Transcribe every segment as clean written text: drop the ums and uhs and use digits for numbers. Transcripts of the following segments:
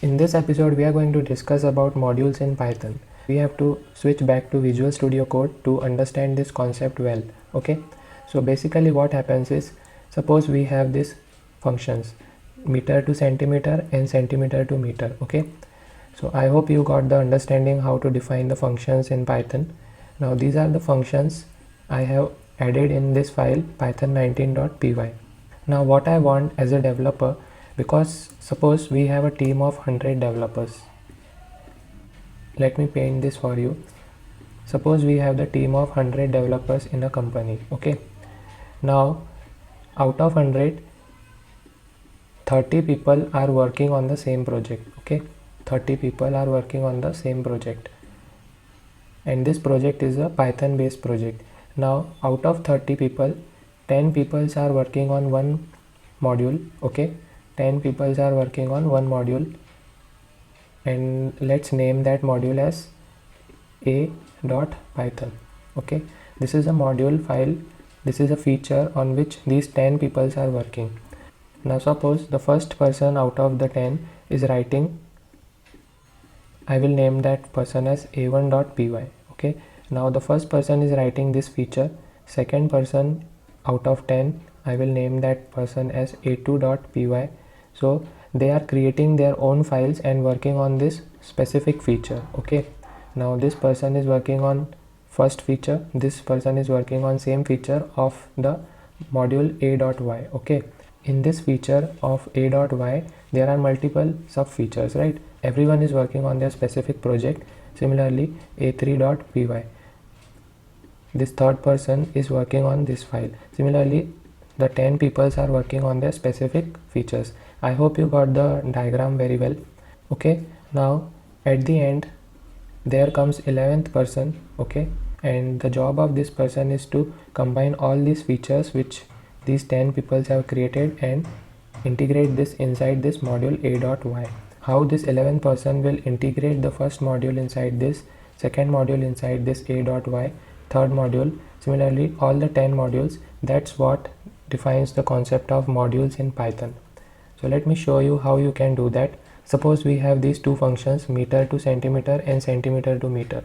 In this episode, we are going to discuss about modules in Python. We have to switch back to Visual Studio Code to understand this concept well. Okay, so basically what happens is, suppose we have these functions meter to centimeter and centimeter to meter. Okay, so I hope you got the understanding how to define the functions in Python. Now these are the functions I have added in this file python19.py. Now what I want as a developer, because suppose we have a team of 100 developers. Let me paint this for you. Suppose we have the team of 100 developers in a company. Okay, now out of 100, 30 people are working on the same project. Okay, 30 people are working on the same project, and this project is a Python based project. Now out of 30 people, 10 people are working on one module. Okay, 10 people are working on one module, and let's name that module as a.python. Okay, this is a module file. This is a feature on which these 10 people are working. Now suppose the first person out of the 10 is writing, I will name that person as a1.py. okay, now the first person is writing this feature. Second person out of 10, I will name that person as a2.py. so they are creating their own files and working on this specific feature. Okay, now this person is working on first feature, this person is working on same feature of the module a.y. okay, in this feature of a.y there are multiple sub features, right? Everyone is working on their specific project. Similarly, a3.py, this third person is working on this file. Similarly, the 10 people are working on their specific features. I hope you got the diagram very well. Okay, now at the end there comes 11th person. Okay, and the job of this person is to combine all these features which these 10 people have created and integrate this inside this module a.y. How this 11th person will integrate the first module inside this, second module inside this a.y, third module, similarly all the 10 modules, that's what defines the concept of modules in Python. So let me show you how you can do that. Suppose we have these two functions, meter to centimeter and centimeter to meter.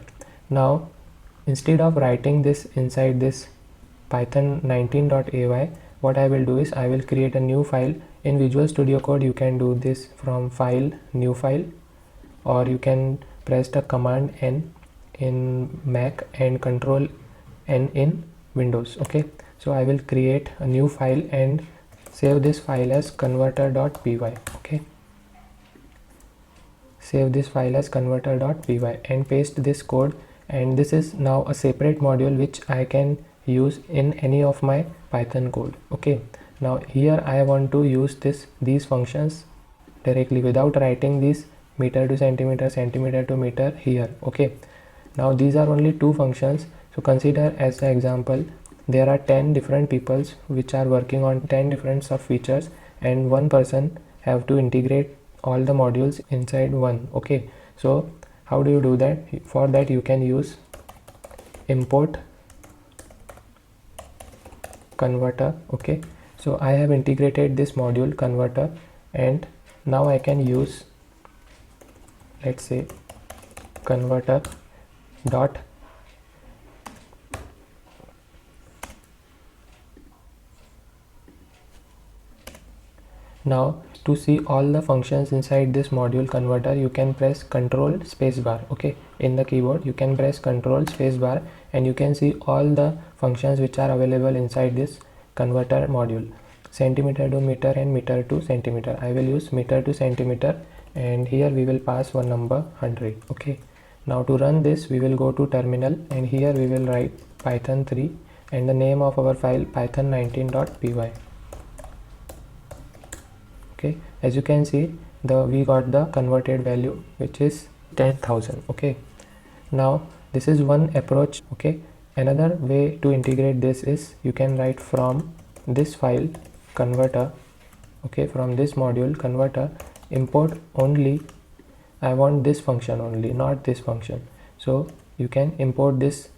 Now instead of writing this inside this python19.py, what I will do is I will create a new file. In Visual Studio Code you can do this from file, new file, or you can press the command N in Mac and control N in Windows. Okay, so I will create a new file and save this file as converter.py. okay, save this file as converter.py and paste this code, and this is now a separate module which I can use in any of my Python code. Okay, now here I want to use these functions directly without writing these meter to centimeter, centimeter to meter here. Okay, now these are only two functions, so consider as an example there are 10 different peoples which are working on 10 different sub features, and one person have to integrate all the modules inside one. Okay, so how do you do that? For that you can use import converter. Okay, so I have integrated this module converter, and now I can use, let's say, converter dot now to see all the functions inside this module converter you can press control spacebar. Okay, in the keyboard you can press control spacebar and you can see all the functions which are available inside this converter module, centimeter to meter and meter to centimeter. I will use meter to centimeter, and here we will pass one number 100. Okay, now to run this we will go to terminal, and here we will write python3 and the name of our file python19.py. okay, as you can see we got the converted value which is 10,000. okay, now this is one approach. Okay, another way to integrate this is you can write from this file converter, okay, from this module converter, import only, I want this function only, not this function. So you can import this,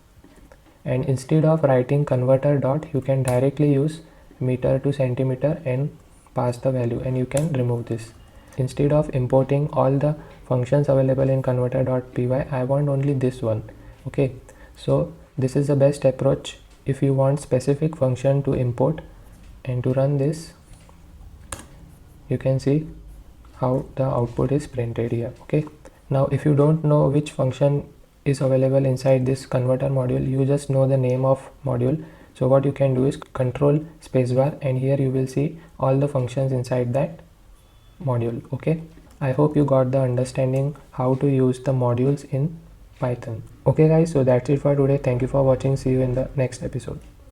and instead of writing converter dot you can directly use meter to centimeter and pass the value, and you can remove this. instead of importing all the functions available in converter.py, I want only this one. Okay, so this is the best approach if you want specific function to import. And to run this, you can see how the output is printed here. Okay, now if you don't know which function is available inside this converter module, you just know the name of module. So what you can do is control spacebar, and here you will see all the functions inside that module. Okay, I hope you got the understanding how to use the modules in Python. Okay guys, so that's it for today. Thank you for watching. See you in the next episode.